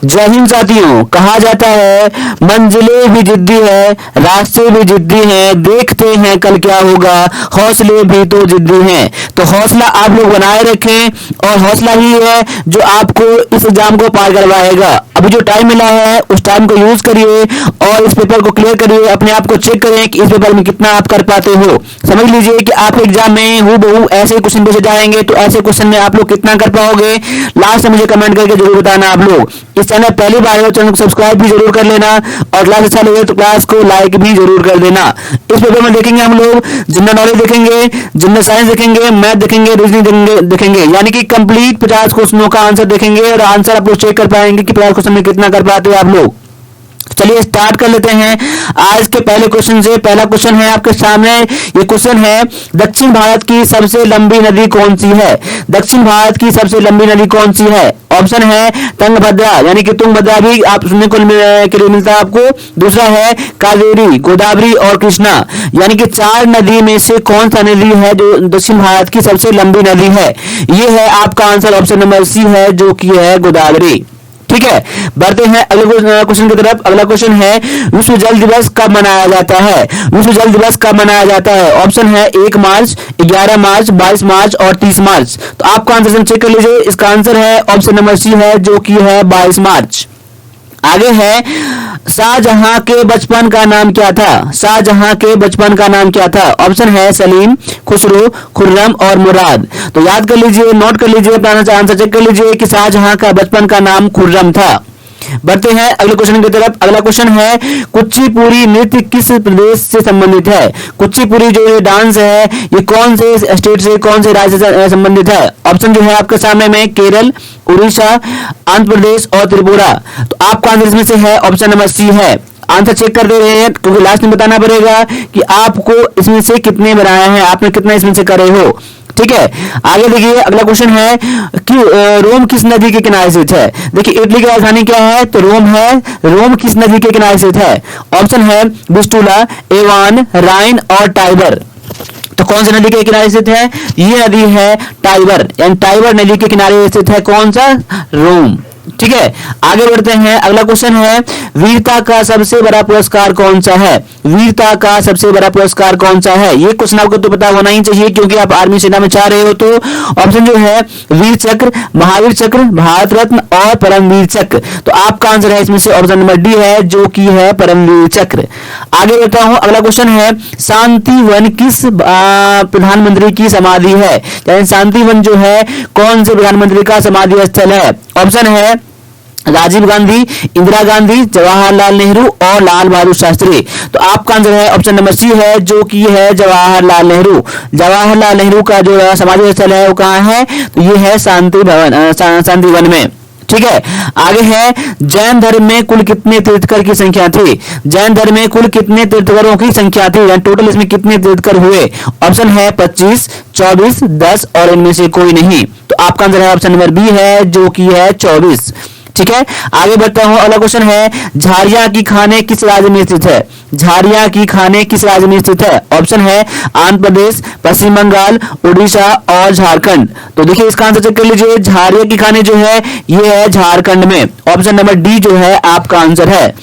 जय हिंद साथियों। कहा जाता है मंजिलें भी जिद्दी है, रास्ते भी जिद्दी हैं, देखते हैं कल क्या होगा, हौसले भी तो जिद्दी हैं। तो हौसला आप लोग बनाए रखें और हौसला ही है जो आपको इस एग्जाम को पार करवाएगा। अभी जो टाइम मिला है उस टाइम को यूज करिए और इस पेपर को क्लियर करिए। अपने आप को चेक करें कि इस पेपर में कितना आप कर पाते हो। समझ लीजिए कि आप एग्जाम में हूबहू ऐसे क्वेश्चन पूछे जाएंगे तो ऐसे क्वेश्चन में आप लोग कितना कर पाओगे, लास्ट में मुझे कमेंट करके जरूर बताना। आप लोग इस चैनल पहली बार है, चैनल को सब्सक्राइब भी जरूर कर लेना और क्लास अच्छा लगे तो क्लास को लाइक भी जरूर कर देना। इस पेपर में देखेंगे हम लोग जनरल नॉलेज देखेंगे, जनरल साइंस देखेंगे, मैथ देखेंगे, रीजनिंग देखेंगे, यानी कि कंप्लीट 50 क्वेश्चनों का आंसर देखेंगे और आंसर आप लोग चेक कर पाएंगे कि 50 क्वेश्चन में कितना कर पाते हो आप लोग। चलिए स्टार्ट कर लेते हैं आज के पहले क्वेश्चन से। पहला क्वेश्चन है आपके सामने, ये क्वेश्चन है दक्षिण भारत की सबसे लंबी नदी कौन सी है? दक्षिण भारत की सबसे लंबी नदी कौन सी है? ऑप्शन है तुंगभद्रा, यानी कि तुंगभद्रा भी आप सुनने को के लिए मिलता है आपको। दूसरा है कावेरी, गोदावरी और कृष्णा, यानी कि 4 नदी में से कौन सा नदी है जो दक्षिण भारत की सबसे लंबी नदी है? ये है आपका आंसर, ऑप्शन नंबर सी है जो कि है गोदावरी। ठीक है, बढ़ते हैं अगले क्वेश्चन की तरफ। अगला क्वेश्चन है विश्व जल दिवस कब मनाया जाता है? विश्व जल दिवस कब मनाया जाता है? ऑप्शन है 1 मार्च, 11 मार्च, 22 मार्च और 30 मार्च। तो आपका आंसर चेक कर लीजिए। इसका आंसर है ऑप्शन नंबर सी है जो कि है 22 मार्च। आगे है शाहजहां के बचपन का नाम क्या था? शाहजहां के बचपन का नाम क्या था? ऑप्शन है सलीम, खुसरो, खुर्रम और मुराद। तो याद कर लीजिए, नोट कर लीजिए, अपना आंसर चेक कर लीजिए कि शाहजहां का बचपन का नाम खुर्रम था। बढ़ते हैं अगले क्वेश्चन की तरफ। अगला क्वेश्चन है कुचिपुड़ी नृत्य किस प्रदेश से संबंधित है? कुचिपुड़ी जो ये डांस है ये कौन से स्टेट से, कौन से राज्य से संबंधित है? ऑप्शन जो है आपके सामने में केरल, उड़ीसा, आंध्र प्रदेश और त्रिपुरा। तो आपका आंसर इसमें से है ऑप्शन नंबर सी है। आंसर चेक कर दे रहे हैं क्योंकि लास्ट में बताना पड़ेगा कि आपको इसमें से कितने बनाए हैं, आपने कितना इसमें से करे हो। ठीक है, आगे देखिए अगला क्वेश्चन है कि रोम किस नदी के किनारे स्थित है? देखिए इटली की राजधानी क्या है? तो रोम है। रोम किस नदी के किनारे स्थित है? ऑप्शन है विस्टुला, एवान, राइन और टाइबर। तो कौन सी नदी के किनारे स्थित है? ये नदी है टाइबर, यानी टाइबर नदी के किनारे स्थित है कौन सा? रोम। ठीक है, आगे बढ़ते हैं। अगला क्वेश्चन है वीरता का सबसे बड़ा पुरस्कार कौन सा है? वीरता का सबसे बड़ा पुरस्कार कौन सा है? ये क्वेश्चन आपको तो पता होना ही चाहिए क्योंकि आप आर्मी सेना में चाह रहे हो। तो ऑप्शन जो है वीर चक्र, महावीर चक्र, भारत रत्न और परमवीर चक्र। तो आपका आंसर है इसमें से ऑप्शन नंबर डी है जो कि है परमवीर चक्र। आगे बढ़ता हूं। अगला क्वेश्चन है शांति वन किस प्रधानमंत्री की समाधि है? यानी शांति वन जो है कौन से प्रधानमंत्री का समाधि स्थल है? ऑप्शन है राजीव गांधी, इंदिरा गांधी, जवाहरलाल नेहरू और लाल बहादुर शास्त्री। तो आपका आंसर है ऑप्शन नंबर सी है जो कि है जवाहरलाल नेहरू। जवाहरलाल नेहरू का जो समाधि स्थल है वो कहाँ है? तो ये है शांति भवन, शांति वन में। ठीक है, आगे है जैन धर्म में कुल कितने तीर्थकर की संख्या थी? जैन धर्म में कुल कितने तीर्थकरों की संख्या थी, यानी टोटल इसमें कितने तीर्थकर हुए? ऑप्शन है 25, 24, 10 और इनमें से कोई नहीं। तो आपका आंसर है ऑप्शन नंबर बी है जो कि है 24। ठीक है, आगे बढ़ता हूं। अगला क्वेश्चन है झारिया की खाने किस राज्य में स्थित है? झारिया की खाने किस राज्य में स्थित है? ऑप्शन है आंध्र प्रदेश, पश्चिम बंगाल, उड़ीसा और झारखंड। तो देखिए इसका आंसर चेक कर लीजिए। झारिया की खाने जो है ये है झारखंड में। ऑप्शन नंबर डी जो है आपका आंसर है।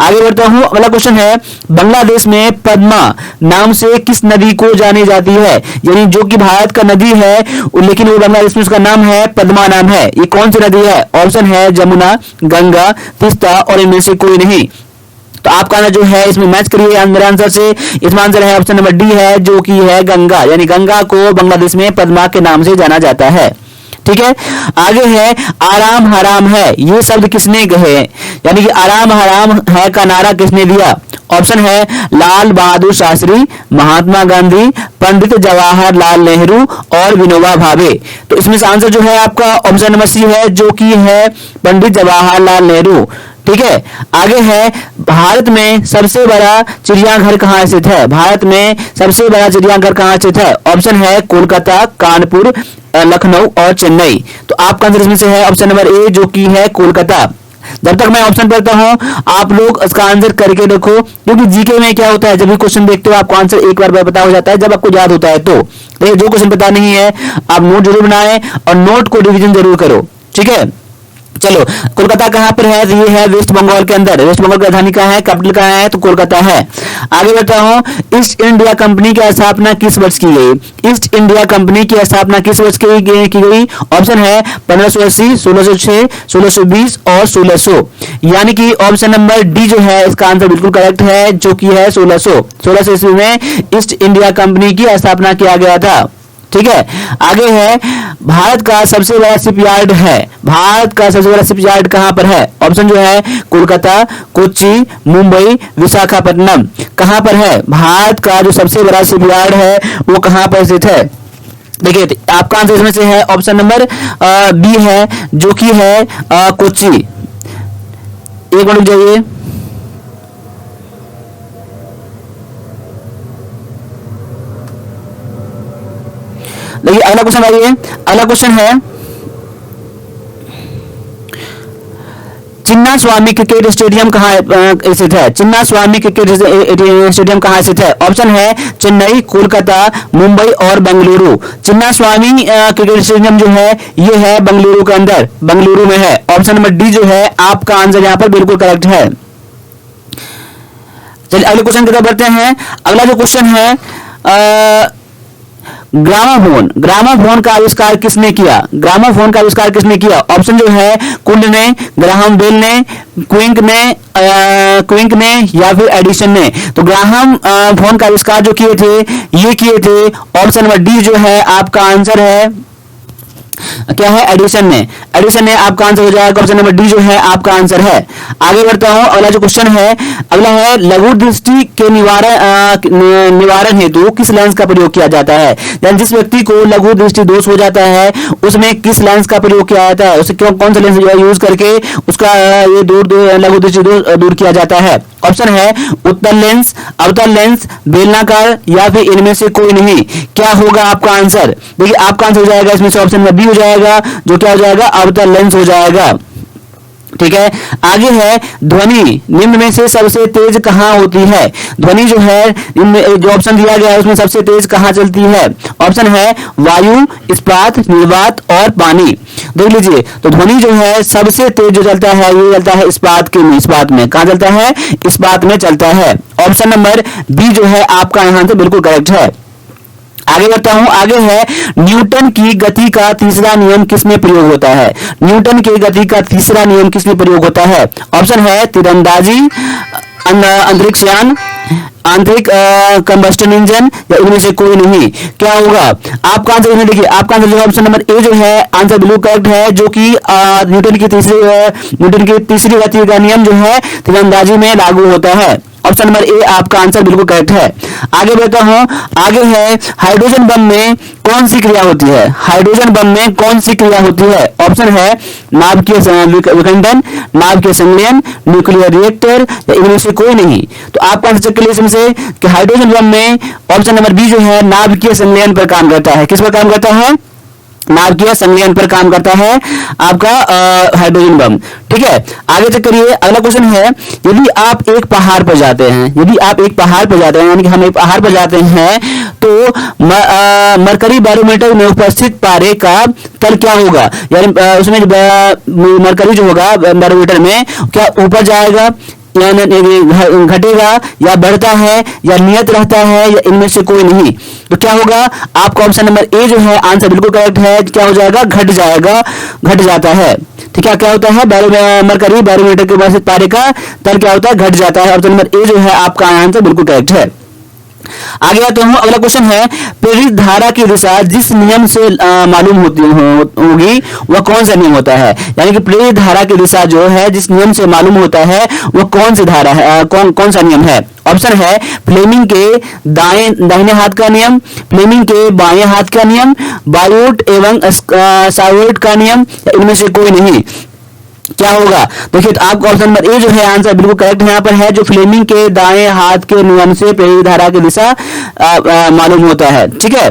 आगे बढ़ता हूं। अगला क्वेश्चन है बांग्लादेश में पद्मा नाम से किस नदी को जानी जाती है? यानी जो कि भारत का नदी है लेकिन वो बांग्लादेश में उसका नाम है पद्मा नाम है। ये कौन सी नदी है? ऑप्शन है जमुना, गंगा, तीस्ता और इनमें से कोई नहीं। तो आपका आंसर जो है इसमें मैच करिए मेरे आंसर से। इसमें आंसर है ऑप्शन नंबर डी है जो कि है गंगा, यानी गंगा को बांग्लादेश में पद्मा के नाम से जाना जाता है। ठीक है, आगे है आराम हराम है ये शब्द किसने कहे? यानी कि आराम हराम है का नारा किसने दिया? ऑप्शन है लाल बहादुर शास्त्री, महात्मा गांधी, पंडित जवाहरलाल नेहरू और विनोबा भावे। तो इसमें से आंसर जो है आपका ऑप्शन नंबर सी है जो कि है पंडित जवाहरलाल नेहरू। ठीक है, आगे है भारत में सबसे बड़ा चिड़ियाघर कहाँ स्थित है? भारत में सबसे बड़ा चिड़ियाघर कहाँ स्थित है? ऑप्शन है कोलकाता, कानपुर, लखनऊ और चेन्नई। तो आपका आंसर इसमें से है ऑप्शन नंबर ए जो कि है कोलकाता। जब तक मैं ऑप्शन पढ़ता हूं आप लोग इसका आंसर करके देखो क्योंकि जीके में क्या होता है जब भी क्वेश्चन देखते हो आपको आंसर एक बार पता हो जाता है जब आपको याद होता है। तो जो क्वेश्चन पता नहीं है आप नोट जरूर बनाएं और नोट को रिवीजन जरूर करो। ठीक है, चलो, कोलकाता कहाँ पर है? ये है वेस्ट बंगाल के अंदर। वेस्ट बंगाल की राजधानी कहाँ है, कैपिटल कहाँ है? तो कोलकाता है। आगे बढ़ता हूँ, ईस्ट इंडिया कंपनी की स्थापना किस वर्ष की गई? ईस्ट इंडिया कंपनी की स्थापना किस वर्ष की गई? ऑप्शन है 1580, 1606, 1620 और 1600। यानी कि ऑप्शन नंबर डी जो है इसका आंसर बिल्कुल करेक्ट है, जो कि है 1600। 1600 ईस्वी में ईस्ट इंडिया कंपनी की स्थापना किया गया था। ठीक है, आगे है, भारत का सबसे बड़ा शिपयार्ड है। भारत का सबसे बड़ा शिपयार्ड कहां पर है? ऑप्शन जो है कोलकाता, कोच्चि, मुंबई, विशाखापट्टनम। कहां पर है भारत का जो सबसे बड़ा शिपयार्ड है, वो कहां पर स्थित है? देखिए, आपका आंसर इसमें से है ऑप्शन नंबर बी है, जो कि है कोच्चि। एक मिनट जाइए। देखिए, अगला क्वेश्चन आइए। अगला क्वेश्चन है, चिन्ना स्वामी क्रिकेट स्टेडियम कहाँ स्थित है? चिन्ना स्वामी क्रिकेट स्टेडियम कहाँ स्थित है? ऑप्शन है चेन्नई, कोलकाता, मुंबई और बेंगलुरु। चिन्ना स्वामी क्रिकेट स्टेडियम जो है ये है बेंगलुरु के अंदर, बेंगलुरु में है। ऑप्शन नंबर डी जो है आपका आंसर यहाँ पर बिल्कुल करेक्ट है। चलिए अगले क्वेश्चन की तरफ बढ़ते हैं। अगला जो क्वेश्चन है, ग्रामाफोन। ग्रामाफोन का आविष्कार किसने किया? ग्रामाफोन का आविष्कार किसने किया? ऑप्शन जो है कुंड ने, ग्राहम बेल ने, क्विंक ने या फिर एडिसन ने। तो ग्राहम फोन का आविष्कार जो किए थे, ये किए थे। ऑप्शन नंबर डी जो है आपका आंसर है, क्या है? एडिसन ने। एडिसन ने आपका आंसर हो जाएगा। ऑप्शन नंबर डी जो है आपका आंसर है। आगे बढ़ता हूं, अगला जो क्वेश्चन है, अगला है, लघु दृष्टि के निवारण हेतु किस लेंस का प्रयोग किया जाता है? यानी जिस व्यक्ति को लघु दृष्टि दोष हो जाता है उसमें किस लेंस का प्रयोग किया जाता है? उसे कौन सा लेंस यूज करके उसका ये लघु दृष्टि दूर किया जाता है? ऑप्शन है उत्तल लेंस, अवतल लेंस, बेलनाकार या फिर इनमें से कोई नहीं। क्या होगा आपका आंसर? देखिए, आपका आंसर हो जाएगा इसमें से ऑप्शन नंबर बी हो जाएगा, जो क्या हो जाएगा? अवतल लेंस हो जाएगा। ठीक है, आगे है, ध्वनि निम्न में से सबसे तेज कहां होती है? ध्वनि जो है जो ऑप्शन दिया गया है उसमें सबसे तेज कहां चलती है? ऑप्शन है वायु, इस्पात, निर्वात और पानी। देख लीजिए, तो ध्वनि जो है सबसे तेज जो चलता है ये चलता है इस्पात में। कहां चलता है? इस्पात में चलता है। ऑप्शन नंबर बी जो है आपका यहां से बिल्कुल करेक्ट है। आगे बढ़ता हूं, आगे है, न्यूटन की गति का तीसरा नियम किसमें प्रयोग होता है? न्यूटन की गति का तीसरा नियम किसमें प्रयोग होता है? ऑप्शन है तीरंदाजी, अंतरिक्ष यान, आंतरिक कंबस्टन इंजन या इनमें से कोई नहीं। क्या होगा आपका आंसर? इसमें देखिए, आपका आंसर जो है ऑप्शन नंबर ए जो है आंसर बिल्कुल करेक्ट है, जो कि न्यूटन की तीसरी गति का नियम जो है तीरंदाजी में लागू होता है। ऑप्शन नंबर ए आपका आंसर बिल्कुल करेक्ट है। आगे बढ़ता हूं, आगे है, हाइड्रोजन बम में कौन सी क्रिया होती है? हाइड्रोजन बम में कौन सी क्रिया होती है? ऑप्शन है नाभिकीय विखंडन, नाभिकीय संलयन, न्यूक्लियर रिएक्टर या इनमें से कोई नहीं। तो आपका आंसर चेक कर लीजिए इसमें से कि हाइड्रोजन बम में ऑप्शन नंबर बी जो है नाभिकीय संलयन पर काम करता है। किस पर काम करता है? नाभिकीय संलयन पर काम करता है आपका हाइड्रोजन बम। ठीक है, आगे चेक करिए। अगला क्वेश्चन है, यदि आप एक पहाड़ पर जाते हैं, यानी कि हम एक पहाड़ पर जाते हैं, तो मरकरी बैरोमीटर में उपस्थित पारे का तल क्या होगा? यानी उसमें मरकरी जो होगा बैरोमीटर में क्या ऊपर जाएगा या घटेगा या बढ़ता है या नियत रहता है या इनमें से कोई नहीं? तो क्या होगा आपका? ऑप्शन नंबर ए जो है आंसर बिल्कुल करेक्ट है। क्या हो जाएगा? घट जाता है। ठीक है, क्या होता है? मरकरी बैरोमीटर के उपस्थित पारे का तल क्या होता है? घट जाता है। ऑप्शन नंबर ए जो है आपका आंसर बिल्कुल करेक्ट है। आगे आते हूं, अगला क्वेश्चन है, प्रेरित धारा की दिशा जिस नियम से मालूम होगी वह कौन सा नियम होता है? यानी कि प्रेरित धारा की दिशा जो है जिस नियम से मालूम होता है वह कौन सी धारा है, कौन सा नियम है? ऑप्शन है फ्लेमिंग के दाहिने हाथ का नियम, फ्लेमिंग के बाएं हाथ का नियम, बायोट एवं सावर्ट का नियम, इनमें से कोई नहीं। क्या होगा? देखिए, तो आपका ऑप्शन नंबर ए जो है आंसर बिल्कुल करेक्ट यहाँ पर है, जो फ्लेमिंग के दाएं हाथ के नियम से प्रेरित धारा की दिशा मालूम होता है। ठीक है,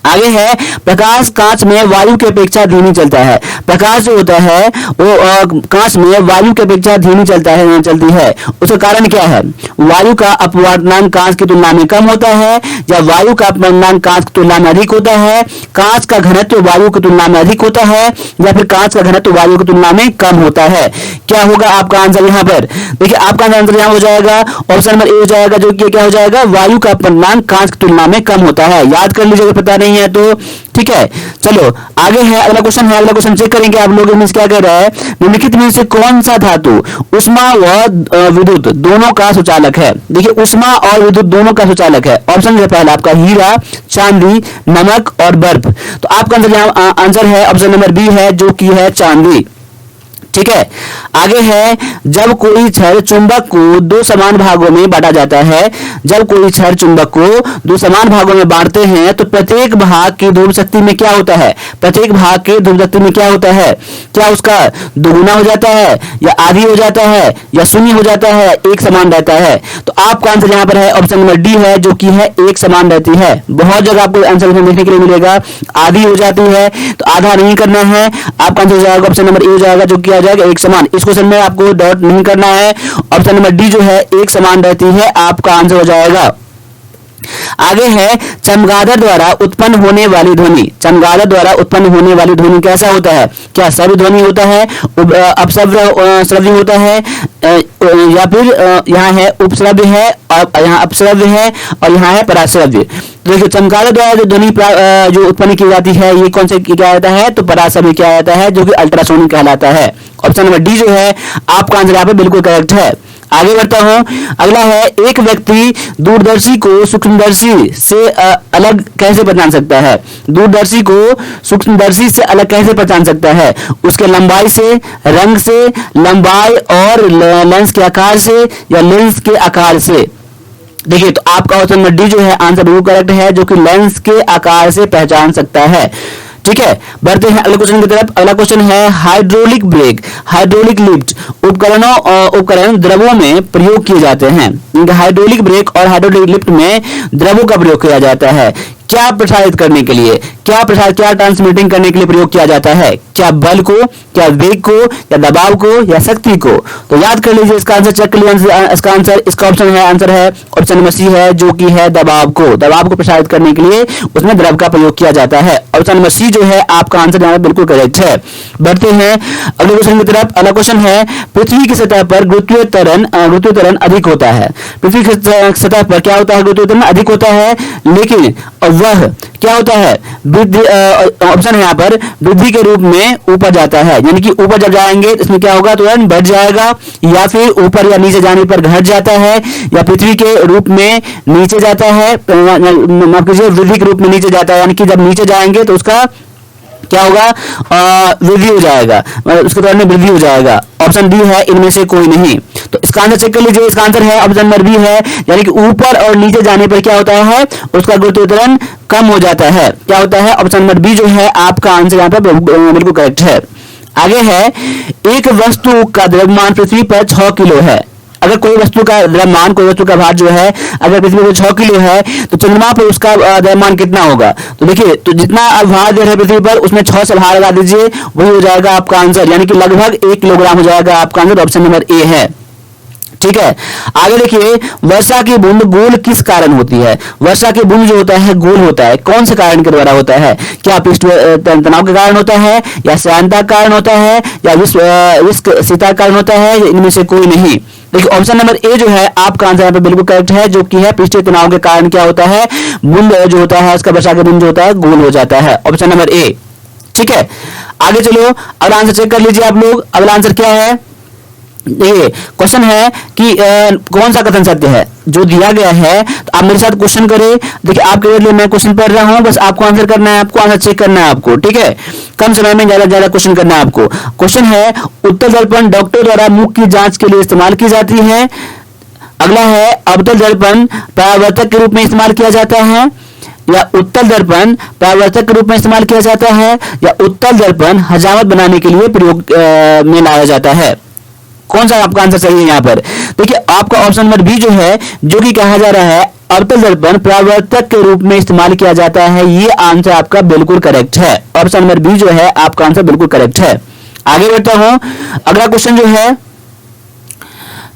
आगे है प्रकाश कांच में वायु की अपेक्षा धीमी चलता है। प्रकाश जो होता है वो कांच में वायु की अपेक्षा धीमी चलती है। उसका कारण क्या है? वायु का अपवर्तनांक कांच की तुलना में कम होता है या वायु का अपवर्तनांक कांच की तुलना में अधिक होता है? कांच का घनत्व वायु की तुलना में अधिक होता है या फिर कांच का घनत्व वायु की तुलना में कम होता है? क्या होगा आपका आंसर यहाँ पर? देखिए आपका आंसर यहाँ हो जाएगा ऑप्शन नंबर ए हो जाएगा, जो कि क्या हो जाएगा, वायु का अपवर्तनांक कांच की तुलना में कम होता है। याद कर लीजिएगा, पता नहीं है तो ठीक है। चलो आगे है, अगला क्वेश्चन है। अगला क्वेश्चन चेक करेंगे आप लोग। मींस क्या कह रहा है, निम्नलिखित में से कौन सा धातु उष्मा व विद्युत दोनों का सुचालक है? देखिए उष्मा और विद्युत दोनों का सुचालक है। ऑप्शन है पहला आपका हीरा, चांदी, नमक और बर्फ। तो आपका आंसर है ऑप्शन नंबर बी है, जो कि है चांदी। ठीक है। आगे है, जब कोई छड़ चुंबक को दो समान भागों में बांटा जाता है, जब कोई छड़ चुंबक को दो समान भागों में बांटते हैं तो प्रत्येक भाग की ध्रुव शक्ति में क्या होता है? प्रत्येक भाग के ध्रुव शक्ति में क्या होता है? क्या उसका दोगुना हो जाता है या आधी हो जाता है या शून्य हो जाता है, एक समान रहता है? तो आपका आंसर यहाँ पर है ऑप्शन नंबर डी है, जो कि है एक समान रहती है। बहुत जगह आपको आंसर देखने के लिए मिलेगा आधी हो जाती है, तो आधा नहीं करना है। आपका आंसर हो जाएगा ऑप्शन नंबर ए हो जाएगा, जो कि जाएगा एक समान। इस क्वेश्चन में आपको डॉट नहीं करना है। ऑप्शन नंबर डी जो है एक समान रहती है, आपका आंसर हो जाएगा। आगे है, चमगादड़ द्वारा उत्पन्न होने वाली ध्वनि। चमगादड़ द्वारा उत्पन्न होने वाली ध्वनि कैसा होता है? क्या श्रव्य ध्वनि होता है, अपश्रव्य होता है, या फिर यहाँ है उपश्रव्य है और यहाँ अपश्रव्य है और यहाँ है पराश्रव्य? तो देखिए चमगादड़ द्वारा जो ध्वनि जो उत्पन्न की जाती है, ये कौन से क्या आता है? तो पराश्रव्य क्या आता है, जो कि अल्ट्रासोनिक कहलाता है। ऑप्शन नंबर डी जो है आपका आंसर यहाँ पे बिल्कुल करेक्ट है। आगे बढ़ता हूं। अगला है, एक व्यक्ति दूरदर्शी को सूक्ष्मदर्शी से अलग कैसे पहचान सकता है? दूरदर्शी को सूक्ष्मदर्शी से अलग कैसे पहचान सकता है? उसके लंबाई से, रंग से, लंबाई और लेंस के आकार से या लेंस के आकार से? देखिए तो आपका ऑप्शन नंबर डी जो है आंसर बिल्कुल करेक्ट है, जो कि लेंस के आकार से पहचान सकता है। ठीक है, बढ़ते हैं अगले क्वेश्चन की तरफ। अगला क्वेश्चन है, हाइड्रोलिक ब्रेक, हाइड्रोलिक लिफ्ट उपकरण द्रवों में प्रयोग किए जाते हैं। हाइड्रोलिक ब्रेक और हाइड्रोलिक लिफ्ट में द्रवों का प्रयोग किया जाता है क्या प्रसारित करने के लिए? क्या ट्रांसमिटिंग करने के लिए प्रयोग किया जाता है? क्या बल को, क्या वेग को, या दबाव को, या शक्ति को? तो याद कर लीजिए इसका आंसर, चेक कर लीजिए इसका आंसर। इसका आंसर है ऑप्शन नंबर सी है, जो कि है दबाव को प्रसारित करने के लिए उसमें द्रव का प्रयोग किया जाता है। ऑप्शन नंबर सी जो है आपका आंसर यहाँ बिल्कुल करेक्ट है। बढ़ते हैं अगले क्वेश्चन की तरफ। अगला क्वेश्चन है, पृथ्वी की सतह पर गुरुत्वीय त्वरण अधिक होता है। पृथ्वी की सतह पर क्या होता है? गुरुत्वीय त्वरण अधिक होता है, लेकिन वह क्या होता है? ऑप्शन है यहाँ पर वृद्धि के रूप में ऊपर जाता है, यानी कि ऊपर जब जाएंगे इसमें क्या होगा? त्वरण बढ़ जाएगा, या फिर ऊपर या नीचे जाने पर घट जाता है, या पृथ्वी के रूप में नीचे जाता है, माफ कीजिए वृद्धि के रूप में नीचे जाता है, यानी कि जब नीचे जाएंगे तो उसका क्या होगा? वृद्धि हो जाएगा, उसके त्वरण में वृद्धि हो जाएगा। ऑप्शन डी है इनमें से कोई नहीं। तो इसका आंसर चेक कर लीजिए। इसका आंसर है ऑप्शन नंबर बी है, यानी कि ऊपर और नीचे जाने पर क्या होता है? उसका गुरुत्वीय त्वरण कम हो जाता है। क्या होता है? ऑप्शन नंबर बी जो है आपका आंसर यहाँ पर बिल्कुल करेक्ट है। आगे है, एक वस्तु का द्रव्यमान पृथ्वी पर 6 किलो है। अगर कोई वस्तु का द्रव्यमान, कोई वस्तु का भार जो है अगर पृथ्वी पर 6 किलो है, तो चंद्रमा पर उसका द्रव्यमान कितना होगा? तो देखिए, तो जितना भार दे रहे पृथ्वी पर उसमें 6 से भार लगा दीजिए, वही हो जाएगा आपका आंसर, यानी कि लगभग 1 किलोग्राम हो जाएगा आपका आंसर। ऑप्शन नंबर ए है। ठीक है, आगे देखिए, वर्षा की बूंद गोल किस कारण होती है? वर्षा की बूंद जो होता है गोल होता है, कौन से कारण के द्वारा होता है? क्या पृष्ठ तनाव के कारण होता है, या श्यानता के कारण होता है, या विस्कशीलता के कारण होता है, इनमें से कोई नहीं? देखिए ऑप्शन नंबर ए जो है आपका आंसर यहाँ पे बिल्कुल करेक्ट है, जो कि है पृष्ठीय तनाव के कारण क्या होता है? बूंद जो होता है उसका वर्षा की बूंद जो होता है गोल हो जाता है। Option number A. ठीक है, आगे चलो अगला आंसर चेक कर लीजिए आप लोग। अगला आंसर क्या है? देखिए क्वेश्चन है कि कौन सा कथन सत्य है जो दिया गया है। तो आप मेरे साथ क्वेश्चन करें। देखिए आपके लिए मैं क्वेश्चन पढ़ रहा हूं, बस आपको आंसर करना है, आपको आंसर चेक करना है आपको। ठीक है, कम समय में ज्यादा क्वेश्चन करना है आपको। क्वेश्चन है, उत्तल दर्पण डॉक्टर द्वारा मुख की जांच के लिए इस्तेमाल की जाती है। अगला है, अवतल दर्पण परावर्तक के रूप में इस्तेमाल किया जाता है, या उत्तल दर्पण परावर्तक के रूप में इस्तेमाल किया जाता है, या उत्तल दर्पण हजामत बनाने के लिए प्रयोग में लाया जाता है। कौन सा आपका आंसर सही है यहाँ पर? देखिए आपका ऑप्शन नंबर बी जो है, जो कि कहा जा रहा है अवतल दर्पण परावर्तक के रूप में इस्तेमाल किया जाता है, ये आंसर आपका बिल्कुल करेक्ट है। ऑप्शन नंबर बी जो है आपका आंसर बिल्कुल करेक्ट है। आगे बढ़ता हूं, अगला क्वेश्चन जो है,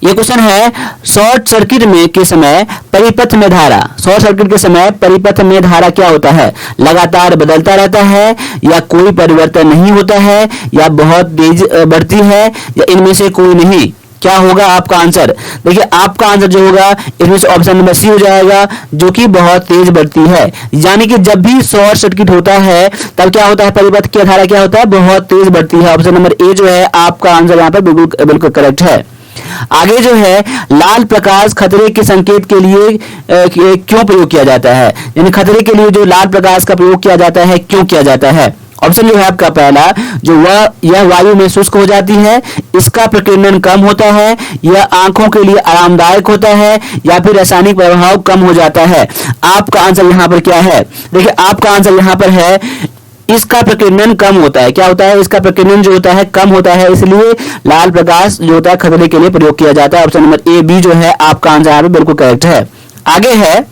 ये क्वेश्चन है शॉर्ट सर्किट में के समय परिपथ में धारा, शॉर्ट सर्किट के समय परिपथ में धारा क्या होता है? लगातार बदलता रहता है, या कोई परिवर्तन नहीं होता है, या बहुत तेज बढ़ती है, या इनमें से कोई नहीं? क्या होगा आपका आंसर? देखिए आपका आंसर जो होगा इसमें से ऑप्शन नंबर सी हो जाएगा, जो कि बहुत तेज बढ़ती है। यानी कि जब भी शॉर्ट सर्किट होता है तब क्या होता है, परिपथ की धारा क्या होता है, बहुत तेज बढ़ती है। ऑप्शन नंबर ए जो है आपका आंसर यहाँ पर बिल्कुल बिल्कुल करेक्ट है। आगे जो है, लाल प्रकाश खतरे के संकेत के लिए क्यों प्रयोग किया जाता है? यानी खतरे के लिए जो लाल प्रकाश का प्रयोग किया जाता है, क्यों किया जाता है? ऑप्शन जो है आपका पहला, जो यह वायु में शुष्क हो जाती है, इसका प्रकीर्णन कम होता है, यह आंखों के लिए आरामदायक होता है, या फिर रासायनिक प्रभाव कम हो जाता है। आपका आंसर यहाँ पर क्या है? देखिए आपका आंसर यहाँ पर है इसका प्रकीर्णन कम होता है। क्या होता है? इसका प्रकीर्णन जो होता है कम होता है, इसलिए लाल प्रकाश जो होता है खतरे के लिए प्रयोग किया जाता है। ऑप्शन नंबर ए बी जो है आपका आंसर यहाँ पर बिल्कुल करेक्ट है। आगे है,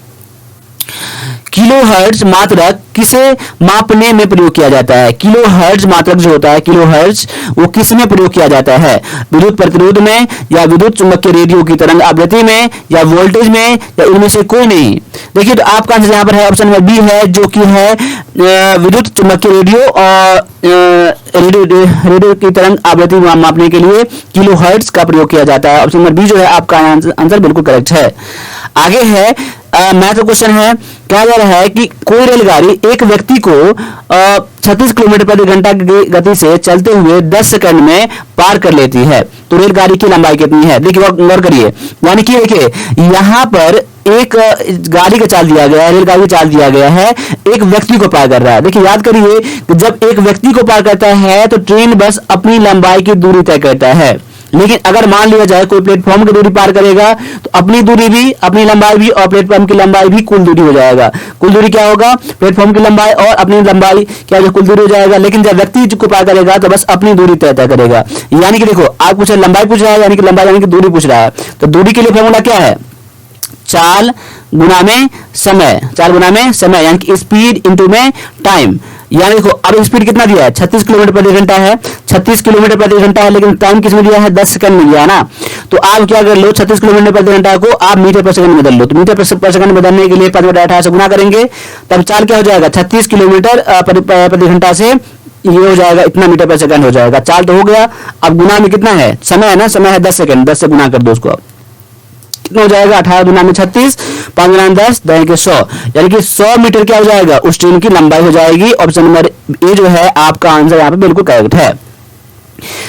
किलोहर्ट्ज मात्रक किसे मापने में प्रयोग किया जाता है? किलोहर्ट्ज मात्रक जो होता है, किलोहर्ट्ज, वो किस में प्रयोग किया जाता है? विद्युत प्रतिरोध में, या विद्युत चुम्बकीय रेडियो की तरंग आवृत्ति में, या वोल्टेज में, या इनमें से कोई नहीं? देखिए तो आपका आंसर यहाँ पर है ऑप्शन नंबर बी है, जो कि है विद्युत चुम्बकीय रेडियो और रेडियो की तरंग आवृत्ति मापने के लिए किलोहर्ट्ज का प्रयोग किया जाता है। ऑप्शन नंबर बी जो है आपका आंसर बिल्कुल करेक्ट है। आगे है, मैथ क्वेश्चन है, कहा जा रहा है कि कोई रेलगाड़ी एक व्यक्ति को 36 किलोमीटर प्रति घंटा की गति से चलते हुए 10 सेकंड में पार कर लेती है, तो रेलगाड़ी की लंबाई कितनी है? देखिए गौर करिए, यानी कि देखिए यहाँ पर एक गाड़ी का चाल दिया गया है, रेलगाड़ी का चाल दिया गया है, एक व्यक्ति को पार कर रहा है। देखिए याद करिए कि जब एक व्यक्ति को पार करता है तो ट्रेन बस अपनी लंबाई की दूरी तय करता है, लेकिन अगर मान लिया जाए कोई प्लेटफॉर्म की दूरी पार करेगा तो अपनी दूरी भी, अपनी लंबाई भी और प्लेटफॉर्म की लंबाई भी कुल दूरी हो जाएगा। कुल दूरी क्या होगा? प्लेटफॉर्म की लंबाई और अपनी लंबाई क्या कुल दूरी हो जाएगा। लेकिन जब व्यक्ति को पार करेगा तो बस अपनी दूरी तय करेगा। यानी कि देखो आप कुछ लंबाई पूछ रहा है, यानी कि लंबाई यानी कि दूरी पूछ रहा है, तो दूरी के लिए फॉर्मूला क्या है? चाल गुना में समय, चाल गुना में समय, यानी कि स्पीड इंटू में टाइम। यानी देखो अब स्पीड कितना दिया है? 36 किलोमीटर प्रति घंटा है, 36 किलोमीटर प्रति घंटा है, लेकिन टाइम किसमें दिया है? 10 सेकंड में दिया है ना। तो आप क्या कर लो, 36 किलोमीटर प्रति घंटा को आप मीटर पर सेकंड में बदल लो। तो मीटर पर सेकंड बदलने के लिए 5/18 से गुना करेंगे, तब चाल क्या हो जाएगा? 36 किलोमीटर प्रति घंटा से ये हो जाएगा, इतना मीटर पर सेकंड हो जाएगा। चाल तो हो गया, अब गुना में कितना है? समय है ना, समय है 10 सेकंड, 10 से गुना कर दो उसको, कितना हो जाएगा? 18 गुना में 36, 5 गुना 10, 10 के 100, यानी कि 100 मीटर क्या हो जाएगा? उस ट्रेन की लंबाई हो जाएगी। ऑप्शन नंबर ए जो है आपका आंसर यहाँ पे बिल्कुल करेक्ट है।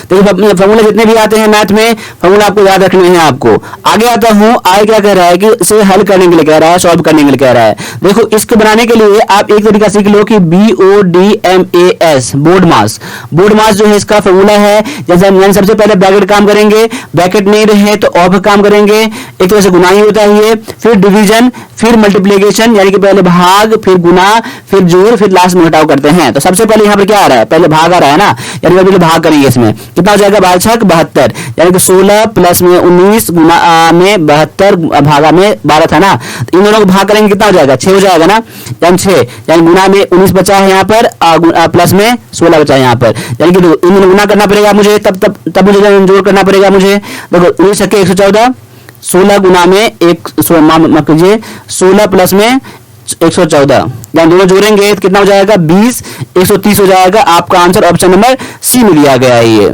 देखिए फॉर्मूला जितने भी आते हैं मैथ में, फॉर्मूला आपको याद रखने हैं। आपको आगे आता हूं, आगे क्या कह रहा है कि इसे हल करने के लिए कह रहा है, सॉल्व करने के लिए कह रहा है। देखो इसको बनाने के लिए आप एक तरीका सीख लो कि BODMAS, बोर्ड मास। बोर्ड मास जो है इसका फॉर्मूला है, जैसे हम सबसे पहले ब्रैकेट काम करेंगे, ब्रैकेट नहीं रहे तो ऑफ काम करेंगे, एक तरह से गुना ही होता है ये, फिर डिवीजन, फिर मल्टीप्लिकेशन, यानी कि पहले भाग, फिर गुना, फिर जोड़, फिर लास्ट में घटाव करते हैं। तो सबसे पहले यहाँ पर क्या आ रहा है? पहले भाग आ रहा है ना, यानी पहले भाग करेंगे। इसमें कितना हो जाएगा? 12×6 72, यानी कि 16 प्लस में 19 गुना में 72 भागा में 12 था ना, तो इन दोनों को भाग करेंगे कितना हो जाएगा? 6 हो जाएगा ना, यानी 6, यानी गुना में 19 बचा है यहाँ पर, प्लस में 16 बचा है यहाँ पर, यानी कि इन दोनों गुना करना पड़ेगा मुझे, तब मुझे जोड़ करना पड़ेगा मुझे। देखो 19 छक्के 114, 16 गुना में 16 प्लस में 114, यानी दोनों जोड़ेंगे तो कितना हो जाएगा? 20, 130 हो जाएगा। आपका आंसर ऑप्शन नंबर सी में दिया गया है ये,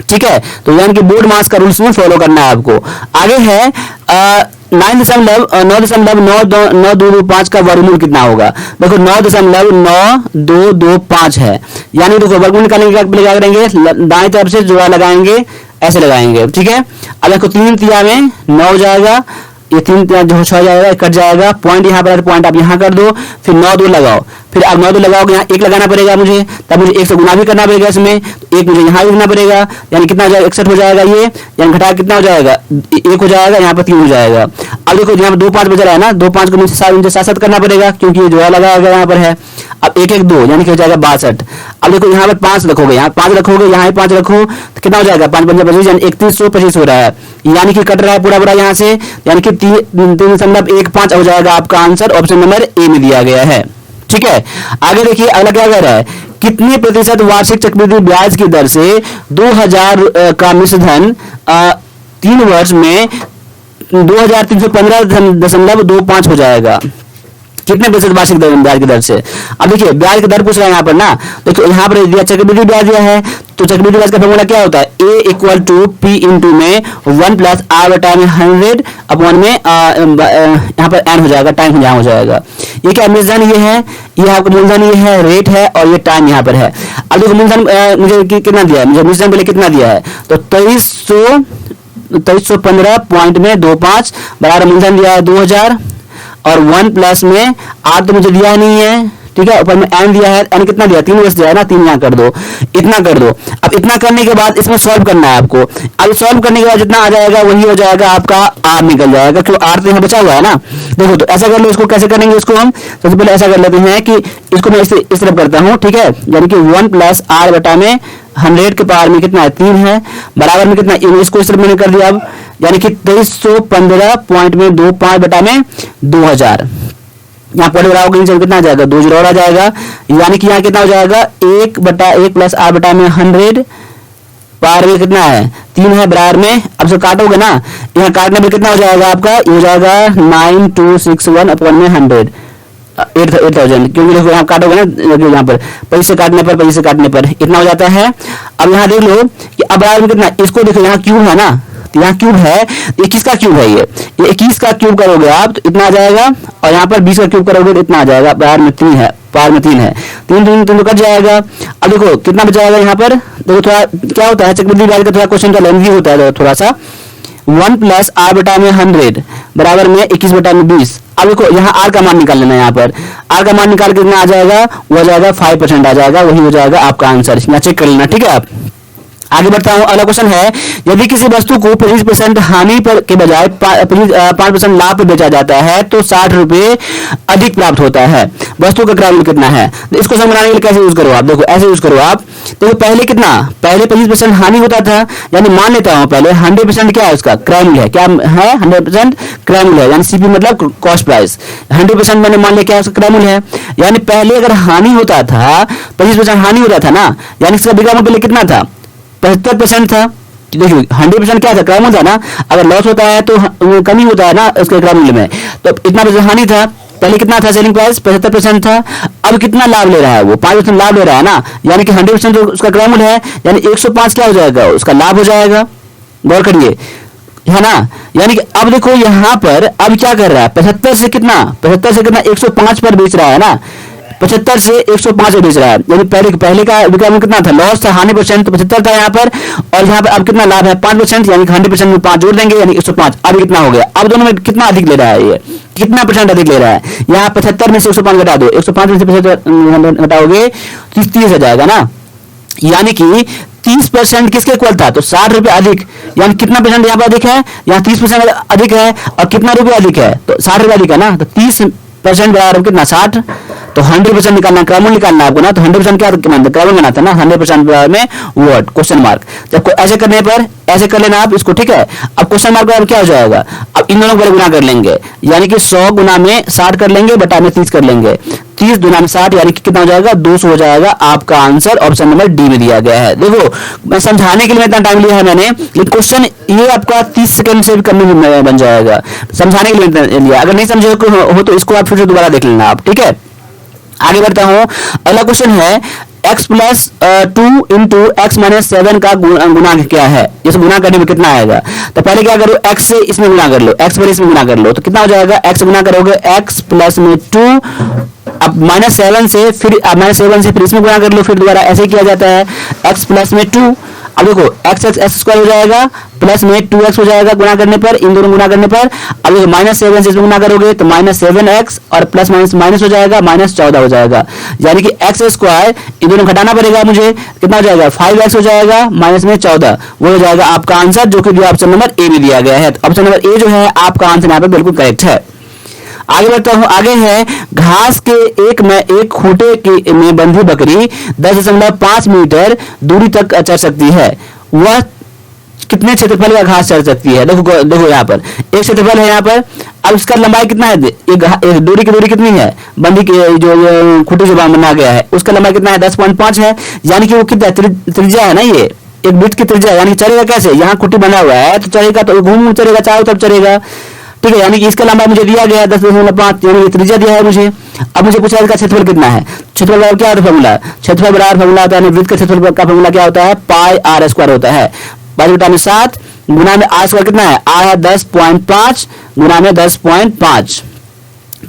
ठीक है। तो यानी कि बोर्ड मास का रूल्स में फॉलो करना है आपको। आगे है 9.9225 का वर्गमूल कितना होगा? देखो 9.9225 है, यानी देखो वर्गमूल निकालने के क्या करेंगे? दाएं तरफ से जोड़ा लगाएंगे, ऐसे लगाएंगे, ठीक है। अब देखो 3 तिया में 9 हो जाएगा, ये 3 तिया जो 6 जाएगा, कट जाएगा, पॉइंट यहाँ पर, पॉइंट आप यहाँ कर दो, फिर 9 2 लगाओ, फिर आप 9 तो लगाओगे, यहाँ 1 लगाना पड़ेगा मुझे, तब मुझे 1 से गुना भी करना पड़ेगा इसमें, तो 1 मुझे यहाँ भी लिखना पड़ेगा, यानी कितना हो जाएगा 61 हो जाएगा ये, यानी घटा कितना हो जाएगा 1 हो जाएगा, यहाँ पर 3 हो जाएगा। अब देखो यहाँ पर 2 5 बचा रहा है ना, 2 5 को मुझे साथ साथ करना पड़ेगा क्योंकि ये जोड़ा लगा हुआ यहाँ पर है। अब 1 1 2 यानी कि हो जाएगा 62। अब देखो यहाँ पर 5 रखोगे, यहाँ 5 रखोगे, यहाँ 5 रखो तो कितना हो जाएगा 5 5 25 यानी 3125 हो रहा है, यानी कि कट रहा है पूरा पूरा यहाँ से, यानी कि 3.15 हो जाएगा आपका आंसर, ऑप्शन नंबर ए में दिया गया है। ठीक है, आगे देखिए अगला क्या कह रहा है, कितने प्रतिशत वार्षिक चक्रवृद्धि ब्याज की दर से 2000 का मिश्रधन 3 वर्ष में 2315.25 हो जाएगा। कितने प्रतिशत वार्षिक ब्याज की दर से। अब देखिए ब्याज की दर पूछ रहा है यहाँ पर ना, देखो यहाँ पर दिया चक्रवृद्धि ब्याज दिया है, तो चक्रवृद्धि ब्याज का फॉर्मूला क्या होता है, A equal to P into में 1 प्लस R बटा में 100 अपॉन में यहाँ पर n हो जाएगा, टाइम यहाँ हो जाएगा। ये क्या मूलधन ये है, ये आपका मूलधन ये है, रेट है, और ये टाइम यहाँ पर है। अब देखो मूलधन मुझे कितना दिया है, मुझे मूलधन पहले कितना दिया है, तो 2315.25 बराबर मूलधन दिया है 2000, और 1 प्लस में R तो मुझे दिया नहीं है, ठीक है, ऊपर में n दिया है, n कितना दिया 3 वर्ष दिया है ना, 3 यहाँ कर दो, इतना कर दो। अब इतना करने के बाद इसमें सॉल्व करना है आपको। अब सॉल्व करने के बाद जितना आ जाएगा वही हो जाएगा आपका R निकल जाएगा, क्यों R तो यहाँ बचा हुआ है ना। देखो तो ऐसा कर लो, इसको कैसे करेंगे, इसको हम सबसे पहले ऐसा कर लेते हैं कि इसको मैं इस तरफ करता हूँ, ठीक है, यानी कि 1 प्लस R बटा में 100 के पावर में कितना है 3 है, बराबर में कितना, इसको इस तरफ मैंने कर दिया। अब यानी कि 2315.25 बटा में 2000, यहाँ पर बढ़ाओगे नीचे कितना आ जाएगा 2 जीरो और आ जाएगा, यानी कि यहाँ कितना हो जाएगा 1 बटा 1 प्लस R बटा में 100 पावर में कितना है 3 है, बराबर में अब से काटोगे ना, यहाँ काटने में कितना हो जाएगा आपका, ये हो जाएगा 9261 अपॉन में 100 8000, क्योंकि देखो यहाँ काटोगे ना, यहाँ पर पैसे काटने पर इतना हो जाता है। अब यहाँ देख लो कि अब बराबर में कितना, इसको देखो यहाँ क्यूब है ना, यहाँ क्यूब है, 21 का क्यूब है, ये 21 का क्यूब करोगे आप तो इतना आ जाएगा, और यहाँ पर 20 का क्यूब करोगे तो इतना आ जाएगा, पावर में 3 है, 3 तो कट जाएगा। अब देखो कितना बच जाएगा यहाँ पर, देखो थोड़ा क्या होता है चक्रवृद्धि ब्याज का थोड़ा क्वेश्चन का लेंथी होता है थोड़ा सा। 1 प्लस R बटा में 100 बराबर में 21 बटा में 20। अब देखो यहाँ R का मान निकाल लेना है, यहाँ पर R का मान निकाल के कितना आ जाएगा, वो आ जाएगा 5% आ जाएगा, वही हो जाएगा आपका आंसर, यहाँ चेक कर लेना, ठीक है। आप आगे बढ़ता हूं, अगला क्वेश्चन है, यदि किसी वस्तु को 25% हानि पर के बजाय 5% लाभ पर बेचा जाता है तो 60 रुपए अधिक प्राप्त होता है, वस्तु का क्रय मूल्य कितना है। तो इसको समझाने के लिए कैसे यूज करो आप, देखो ऐसे यूज करो आप, देखो पहले कितना, पहले 25% हानि होता था, यानी मान लेता हूं पहले 100% क्या है उसका क्रय मूल्य है, क्या है 100% क्रय मूल्य है, यानी सीपी मतलब कॉस्ट प्राइस, 100% मैंने मान लिया क्या उसका क्रय मूल्य है। यानी पहले अगर हानि होता था 25% हानि होता था ना, यानी इसका बिक्री मूल्य पहले कितना था 75% था। देखिए 100% क्या था क्रय मूल्य था ना, अगर लॉस होता है तो कमी होता है ना उसके क्रय मूल्य में, तो इतना परसेंट हानि था, पहले कितना था सेलिंग प्राइस 75% था, अब कितना लाभ ले रहा है वो 5% लाभ ले रहा है ना, यानी कि 100% जो उसका क्रय मूल्य है, यानी 105 क्या हो जाएगा उसका लाभ हो जाएगा, गौर करिए है ना। यानी कि अब देखो यहाँ पर अब क्या कर रहा है 75 से कितना 105 पर बेच रहा है ना, 75 से 105 बेच रहा है, यानी पहले का विक्रय मूल्य कितना था, लॉस था हानि परसेंट तो 75 था यहाँ पर, और यहाँ पर अब कितना लाभ है 5%, यानी 100% में 5 जोड़ देंगे यानी 105, अब कितना हो गया, अब दोनों में कितना अधिक ले रहा है, ये कितना परसेंट अधिक ले रहा है, यहाँ 75 में से 105 घटा दो, 105 में से 75 घटाओगे 30 आ जाएगा ना, यानी कि 30% किसके इक्वल था, तो 60 रुपए अधिक, यानी कितना परसेंट यहाँ पर अधिक है, यहाँ 30% अधिक है, और कितना रुपए अधिक है, तो 60 रुपए अधिक है ना, तो 30% बराबर कितना 60, तो 100% निकालना क्रय मूल्य निकालना आपको ना, तो 100% क्या क्रय मूल्य बनाता है ना, 100% बराबर में वर्ड क्वेश्चन मार्क, जब ऐसे करने पर ऐसे कर लेना आप इसको, ठीक है। अब क्वेश्चन मार्क बराबर क्या हो जाएगा, अब इन दोनों को गुना कर लेंगे, यानी कि 100 गुना में 60 कर लेंगे, बटा में 30 कर लेंगे, 30 गुना में 60 यानी कि कितना हो जाएगा 200 हो जाएगा, आपका आंसर ऑप्शन नंबर डी में दिया गया है। देखो मैं समझाने के लिए इतना टाइम लिया है मैंने, लेकिन क्वेश्चन ये आपका 30 सेकंड से भी कम में बन जाएगा, समझाने के लिए लिया, अगर नहीं समझे हो तो इसको आप फिर से दोबारा देख लेना आप, ठीक है। आगे बढ़ता हूं, अगला क्वेश्चन है x plus 2 into x minus 7 का गुणांक क्या है, इस गुना करने में कितना आएगा, तो पहले क्या करो x से इसमें गुना कर लो, x पर इसमें गुना कर लो, तो कितना हो जाएगा, x गुना करोगे x प्लस में 2, अब -7 से फिर -7 से फिर इसमें गुना कर लो, फिर दोबारा ऐसे किया जाता है x प्लस में 2, अब देखो एक्स एक्स एक्स स्क्वायर हो जाएगा प्लस में 2x हो जाएगा गुना करने पर, इन दोनों गुना करने पर। अब देखो -7 से इसमें गुना करोगे तो -7x और प्लस माइनस माइनस हो जाएगा, -14 हो जाएगा। यानी कि एक्स स्क्वायर इन दोनों घटाना पड़ेगा मुझे, कितना हो जाएगा 5x हो जाएगा माइनस में 14, वो हो जाएगा आपका आंसर, जो कि ऑप्शन नंबर ए में दिया गया है। तो ऑप्शन नंबर ए जो है आपका आंसर यहाँ पर बिल्कुल करेक्ट है। आगे बढ़ता हूं, आगे है घास के एक खूंटे की में बंधी बकरी 10.5 मीटर दूरी तक चढ़ सकती है। वह कितने क्षेत्रफल का घास चढ़ सकती है? देखो देखो यहाँ पर एक क्षेत्रफल है यहाँ पर। अब इसका लंबाई कितना है? एक दूरी की दूरी कितनी है? बंधी की जो खूंटी जो बना गया है उसका लंबाई कितना है? 10.5 है। यानी कि वो कितना त्रिज्या है ना, ये एक बिट की त्रिज्या। यानी चढ़ेगा कैसे? यहाँ खूंटी बना हुआ है तो चढ़ेगा, तो घूम चढ़ेगा, चारों तरफ चढ़ेगा। ठीक है, यानी कि इसका लंबाई मुझे दिया गया है 10.5, यानी त्रिज्या दिया है मुझे। अब मुझे पूछा इसका क्षेत्रफल कितना है। क्षेत्रफल बराबर क्या होता है फॉर्मूला? क्षेत्रफल बराबर फॉर्मूला होता है वृत्त का क्षेत्रफल का फॉर्मूला क्या होता है? पाई आर स्क्वायर होता है। 5/7 गुना में आर स्क्वायर कितना है? आर है 10.5 गुना में 10.5।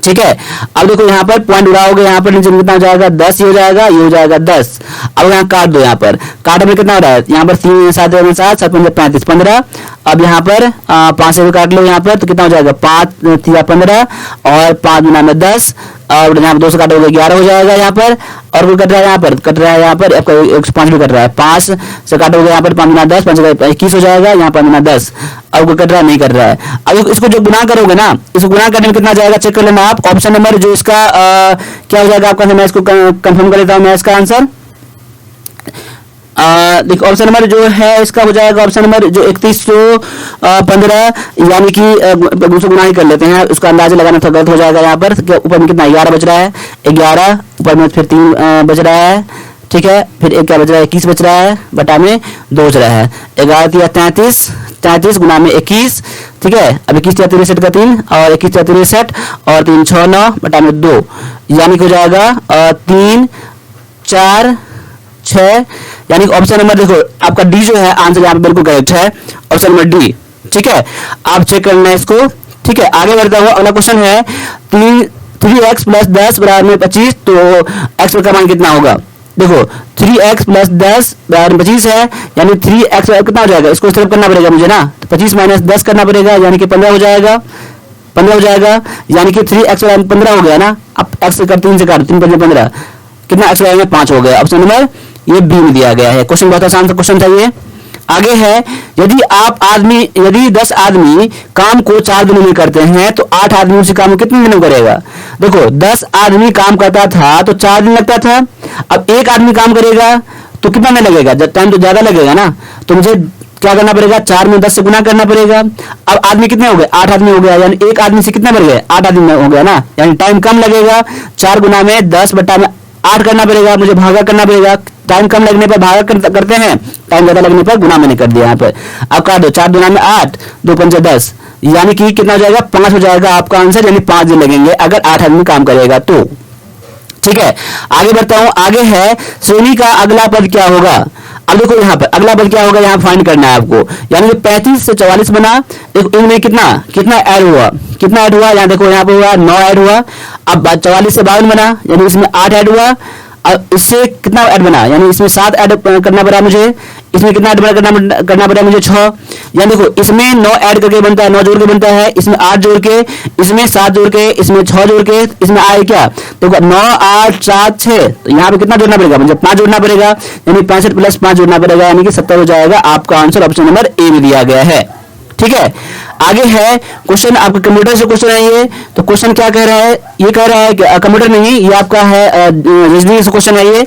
ठीक है, अब देखो यहाँ पर पॉइंट उड़ाओगे, यहाँ पर नीचे कितना हो जाएगा? 10 ही हो जाएगा, ये हो जाएगा 10। अब यहाँ काट दो, यहाँ पर काटने में कितना हो रहा है? यहाँ पर 3 7 7 7 35 15। अब यहाँ पर 5 से काट लो यहाँ पर, तो कितना हो जाएगा? 5 15 और 5 गुना में 10, और यहाँ पर 2 से काटोगे 11 हो जाएगा यहाँ पर। और वो कट रहा है यहाँ पर, कट रहा है यहाँ पर आपका 105 भी कट रहा है। 5 से काटोगे यहाँ पर 5 गुना 10, 5 21 हो जाएगा, यहाँ 5 गुना 10। अब वो कट रहा है, नहीं कट रहा है। अब इसको जो गुना करोगे ना, इसको गुना करने में कितना जाएगा चेक कर लेना आप। ऑप्शन नंबर जो इसका क्या हो जाएगा आपका, मैं इसको कंफर्म कर लेता हूँ मैं इसका आंसर। देखो ऑप्शन नंबर जो है इसका हो जाएगा ऑप्शन नंबर जो 3115, यानी कि दूसरा गुना ही कर लेते हैं, उसका अंदाजा लगाना थोड़ा गलत हो जाएगा यहाँ पर। ऊपर में कितना 11 बच रहा है, 11 ऊपर में फिर 3 बच रहा है। ठीक है, फिर एक क्या बच रहा है? 21 बच रहा है, बटा में 2 बच रहा है। 11 33 33 गुना में 21। ठीक है, अब 21 33 60 का 3 और 21 33 60 और 3 6 9 बटा में 2, यानी कि हो जाएगा 3 4 6, यानी ऑप्शन नंबर देखो आपका डी जो है आंसर यहाँ पे बिल्कुल करेक्ट है, ऑप्शन नंबर डी। ठीक है, आप चेक करना है इसको। ठीक है, आगे बढ़ता हुआ अगला क्वेश्चन है 3x + 10 = 25, तो x का मान कितना होगा? देखो 3x + 10 = 25 है, यानी 3x कितना हो जाएगा? इसको इस तरफ करना पड़ेगा मुझे ना, तो 25 - 10 करना पड़ेगा, यानी कि 15 हो जाएगा। 15 हो जाएगा, यानी कि 3x 15 हो गया ना। अब x का 3 से काटो, 3 × 15 कितना? x में 5 हो गया। ऑप्शन नंबर ये बी में दिया गया है। क्वेश्चन बहुत आसान सा क्वेश्चन था ये। आगे है, यदि 10 आदमी काम को 4 दिनों में करते हैं तो 8 आदमी उसी काम को कितने दिनों में करेगा? देखो 10 आदमी काम करता था तो 4 दिन लगता था। अब एक आदमी काम करेगा तो कितना में लगेगा? जब टाइम तो ज्यादा लगेगा ना, तो मुझे क्या करना पड़ेगा? 4 में 10 से गुना करना पड़ेगा। अब आदमी कितने हो गए? 8 आदमी हो गया, यानी एक आदमी से कितने बढ़ गए? 8 आदमी हो गया ना, यानी टाइम कम लगेगा। 4 गुना में 10 बटा में 8 करना पड़ेगा, मुझे भागा करना पड़ेगा। टाइम कम लगने पर भागा करते हैं, टाइम ज्यादा लगने पर गुना मैंने कर दिया यहाँ पर। अब काट दो, 4 गुना में 8, 2 पंचे 10, यानी कि कितना हो जाएगा? 5 हो जाएगा आपका आंसर, यानी 5 दिन लगेंगे अगर 8 आदमी काम करेगा तो। ठीक है, आगे बढ़ता हूं। आगे है श्रेणी का अगला पद क्या होगा? अब देखो यहाँ पर अगला पद क्या होगा, यहाँ फाइंड करना है आपको। यानी कि 35 से 44 बना, देखो इनमें कितना ऐड हुआ? कितना ऐड हुआ? यहाँ देखो यहाँ पे हुआ 9 ऐड हुआ। अब 44 से 52 बना, यानी इसमें 8 ऐड हुआ। अब इससे कितना ऐड बना? यानी इसमें 7 ऐड करना पड़ा मुझे। इसमें कितना ऐड करना पड़ा मुझे? 6। यानी देखो इसमें 9 ऐड करके बनता है, 9 जोड़ के बनता है, इसमें 8 जोड़ के, इसमें 7 जोड़ के, इसमें 6 जोड़ के, इसमें आए क्या? तो 9 8 7 6, तो यहाँ पे कितना जोड़ना पड़ेगा मुझे? 5 जोड़ना पड़ेगा, यानी 65 + 5 जोड़ना पड़ेगा, यानी कि 70 हो जाएगा। आपका आंसर ऑप्शन नंबर ए में दिया गया है। ठीक है, आगे है क्वेश्चन आपका कंप्यूटर से क्वेश्चन है ये। तो क्वेश्चन क्या कह रहा है? ये कह रहा है कि कंप्यूटर नहीं, ये आपका है रीजनिंग से क्वेश्चन है ये।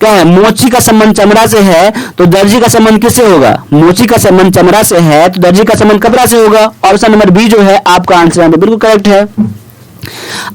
क्या है? मोची का संबंध चमड़ा से है तो दर्जी का संबंध किससे होगा? मोची का संबंध चमड़ा से है तो दर्जी का संबंध कपड़ा से होगा। ऑप्शन नंबर बी जो है आपका आंसर है, बिल्कुल करेक्ट है।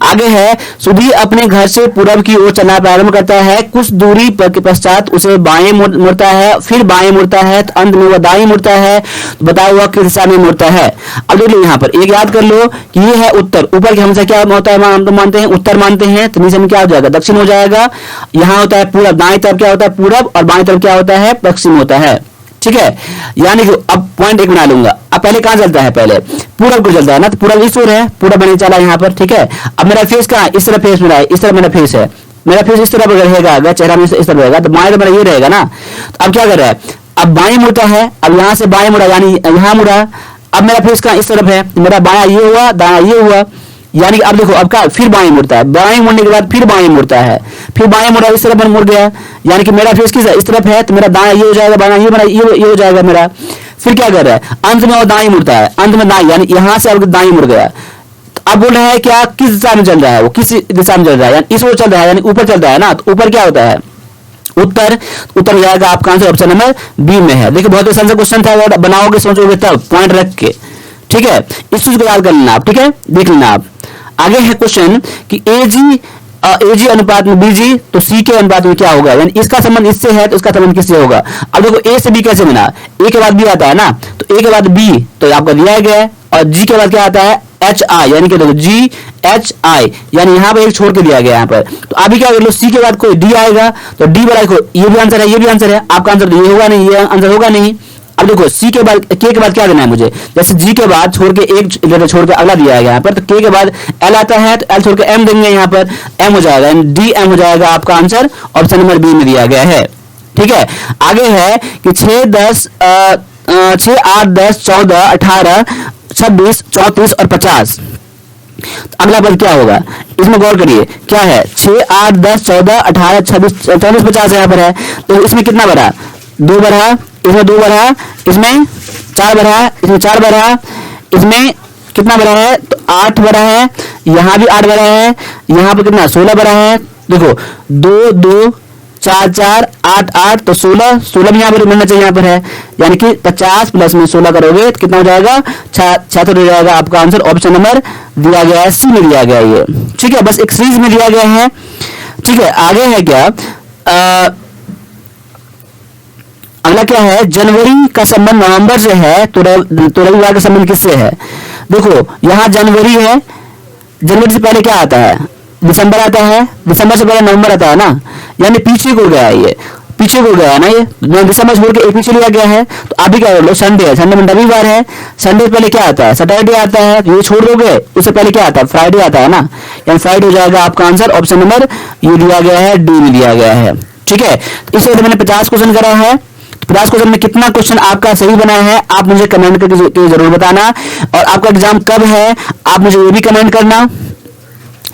आगे है, सुधीर अपने घर से पूरब की ओर चलना प्रारंभ करता है। कुछ दूरी के पश्चात उसे बाएं मुड़ता है, फिर बाएं मुड़ता है, तो अंत में वह दाएं मुड़ता है। तो बताओ वह किस दिशा में मुड़ता है? अब देख लो यहाँ पर एक याद कर लो कि ये है उत्तर। ऊपर की हमेशा क्या होता है? हम तो मानते हैं उत्तर मानते हैं, तो नीचे में क्या हो जाएगा? दक्षिण हो जाएगा। यहाँ होता है पूरब, दाएं तरफ क्या होता है? पूरब, और बाएं तरफ क्या होता है? पश्चिम होता है। ठीक है, यानी कि अब पॉइंट 1 बना लूंगा। अब पहले कहां चलता है? पहले पूरब को चलता है ना, तो पूरब इस ओर है, पूरब मैंने चला यहाँ पर। ठीक है, अब मेरा फेस कहाँ? इस तरफ फेस मेरा है, इस तरफ मेरा फेस है। मेरा फेस इस तरफ रहेगा, अगर चेहरा में इस तरफ रहेगा तो बाएं तरफ मेरा ये रहेगा ना। तो अब क्या कर रहा है? अब बाएं मुड़ता है, अब यहाँ से बाएं मुड़ा यानी यहाँ मुड़ा, अब मेरा फेस का इस तरफ है, मेरा बायां ये हुआ, दायां ये हुआ, यानी कि अब देखो अब क्या फिर बाएं मुड़ता है, बाएं मुड़ने के बाद फिर बाएं मुड़ता है, फिर बाएं मुड़ा इस तरफ मुड़ गया, यानी कि मेरा फेस किस इस तरफ है, तो मेरा दायां ये हो जाएगा, बायां ये हो जाएगा मेरा। फिर क्या कर रहा है, अंत में वो दाएं मुड़ता है, अंत में दाएं यानी यहाँ से अब दाएं मुड़ गया। अब बोल रहा है क्या किस दिशा में चल रहा है, वो किस दिशा में चल रहा है, यानी इस ओर चल रहा है, यानी ऊपर चल रहा है ना, तो ऊपर क्या होता है उत्तर, उत्तर हो जाएगा आपका आंसर ऑप्शन नंबर बी में है। देखिए बहुत आसान सा क्वेश्चन था, अगर बनाओगे सोचोगे तब पॉइंट रख के, ठीक है, इस चीज को याद कर लेना आप, ठीक है, देख लेना आप। आगे है क्वेश्चन कि एजी अनुपात में बीजी तो सी के अनुपात में क्या होगा, यानी इसका संबंध इससे है तो इसका संबंध किससे होगा। अब देखो ए से बी कैसे बना, ए के बाद बी आता है ना, तो ए के बाद बी तो आपका दिया गया है, और जी के बाद क्या आता है एच आई, यानी कि देखो जी एच आई, यानी यहाँ पर एक छोड़ के दिया गया यहाँ पर। तो अभी क्या कर लो, सी के बाद कोई डी आएगा तो डी वाला को ये भी आंसर है, ये भी आंसर है, आपका आंसर तो ये होगा नहीं, ये आंसर होगा नहीं। अब देखो सी के बाद के बाद क्या देना है मुझे, जैसे जी के बाद छोड़ के एक लेटर छोड़ के अगला दिया है यहाँ पर, तो के बाद एल आता है तो एल छोड़ के एम देंगे, यहाँ पर एम हो जाएगा, डी एम हो जाएगा आपका आंसर ऑप्शन नंबर बी में दिया गया है। ठीक है, आगे है कि 6, 8, 10, 14, 18, 26, 34 और 50। अगला पद क्या होगा, इसमें गौर करिए क्या है, 6, 8, 10, 14, 18, 26, 34, 50 यहाँ पर है, तो इसमें कितना बढ़ा, 2 बढ़ा, इसमें 2 बढ़ा, इसमें 4 बढ़ा, इसमें 4 बढ़ा, इसमें कितना बढ़ा है तो 8 बढ़ा है, यहाँ भी 8 बढ़ा है, यहाँ पर कितना 16 बढ़ा है। देखो 2, 2, 4, 4, 8, 8 तो 16 भी यहाँ पर मिलना चाहिए, यहाँ पर है, यानी कि 50 प्लस में 16 करोगे तो कितना हो जाएगा 76 हो जाएगा। आपका आंसर ऑप्शन नंबर दिया गया है सी में दिया गया है ये, ठीक है, बस एक सीरीज में दिया गया है। ठीक है, आगे है क्या, अगला क्या है, जनवरी का संबंध नवंबर से है तो रविवार का संबंध किससे है। देखो यहाँ जनवरी है, जनवरी से पहले क्या आता है, दिसंबर आता है, दिसंबर से पहले नवंबर आता है ना, यानी पीछे को गया है, ये पीछे को गया ना, ये दिसंबर छोड़ के एक पीछे लिया गया है। तो अभी क्या कर लो, संडे है, संडे में रविवार है, संडे से पहले क्या आता है सैटरडे आता है, ये छोड़ दोगे, उससे पहले क्या आता है फ्राइडे आता है ना, यानी फ्राइडे हो जाएगा आपका आंसर ऑप्शन नंबर ये दिया गया है, डी में दिया गया है। ठीक है, इसे मैंने 50 क्वेश्चन करा है, 50 क्वेश्चन में कितना क्वेश्चन आपका सही बना है आप मुझे कमेंट करके जरूर बताना, और आपका एग्जाम कब है आप मुझे ये भी कमेंट करना।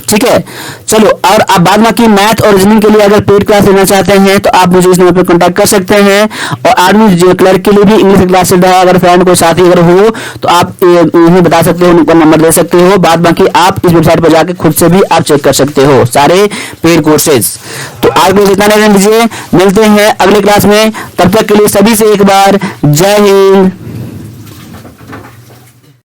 ठीक है, चलो, और आप बाद बाकी मैथ और रीजनिंग के लिए अगर पेड क्लास लेना चाहते हैं तो आप मुझे इस नंबर पर कांटेक्ट कर सकते हैं, और आर्मी क्लर्क के लिए भी इंग्लिश क्लास चल रहा है, अगर फ्रेंड कोई साथी अगर हो तो आप उन्हें बता सकते हो, उनका नंबर दे सकते हो, बाद बाकी आप इस वेबसाइट पर जाकर खुद से भी आप चेक कर सकते हो सारे पेड कोर्सेज। तो आज मुझे इतना नहीं दीजिए, मिलते हैं अगले क्लास में, तब तक के लिए सभी से एक बार जय हिंद।